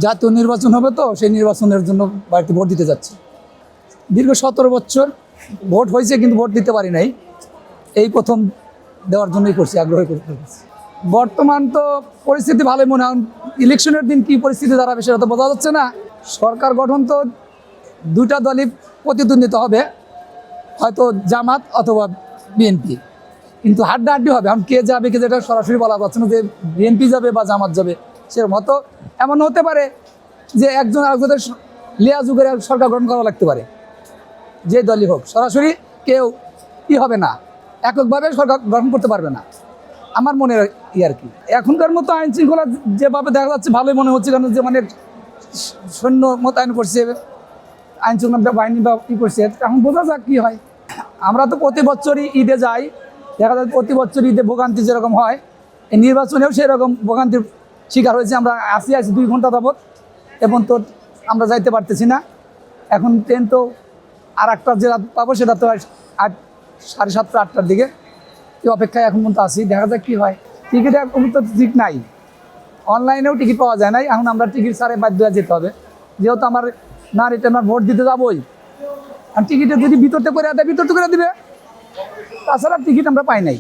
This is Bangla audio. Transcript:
জাতীয় নির্বাচন হবে, তো সেই নির্বাচনের জন্য বাড়িতে ভোট দিতে যাচ্ছি। দীর্ঘ 17 বছর ভোট হয়েছে, কিন্তু ভোট দিতে পারি নাই। এই প্রথম দেওয়ার জন্যই করছি, আগ্রহী করছি। বর্তমান তো পরিস্থিতি ভালোই মনে হয়। ইলেকশনের দিন কি পরিস্থিতি দাঁড়াবে সেটা তো বোঝা যাচ্ছে না। সরকার গঠন তো দুইটা দলই প্রতিদ্বন্দ্বিতা হবে, হয়তো জামাত অথবা বিএনপি, কিন্তু হাড্ডাহাড্ডি হবে। এখন কে যাবে কে যেটা সরাসরি বলা যাচ্ছে না যে বিএনপি যাবে বা জামাত যাবে। সেরকম হয়তো এমন হতে পারে যে একজন আরেকজনের লিয়া যুগের সরকার গঠন করা লাগতে পারে, যে দলই হোক। সরাসরি কেউ কি হবে না, এককভাবে সরকার গঠন করতে পারবে না, আমার মনে আর কি। এখনকার মতো আইন শৃঙ্খলা যেভাবে দেখা যাচ্ছে ভালোই মনে হচ্ছে, কারণ যে মানে সৈন্য মোতায়েন করছে, আইন শৃঙ্খলা বাহিনী বা কী করছে, এখন বোঝা যাক কী হয়। আমরা তো প্রতি বছরই ঈদে যাই, দেখা যায় প্রতি বছর ঈদে ভোগান্তি যেরকম হয়, এই নির্বাচনেও সেরকম ভোগান্তির শিকার হয়েছে। আমরা আসি 2 ঘন্টা যাবত, এবং তো আমরা যাইতে পারতেছি না। এখন ট্রেন তো আর একটা যে রাত পাবো সেটা তো 7:30 8টার দিকে, এই অপেক্ষায় এখন পর্যন্ত আসি, দেখা যাক কী হয়। টিকিট এখন তো ঠিক নাই, অনলাইনেও টিকিট পাওয়া যায় নাই। এখন আমরা টিকিট ছাড়ে বাধ্য হয়ে যেতে হবে, যেহেতু আমার না রিটার্ন আমার ভোট দিতে যাবোই। আর টিকিটে যদি ভিতরতে করে দেয়, ভিতরতে করে দিবে, তাছাড়া টিকিট আমরা পাই নাই।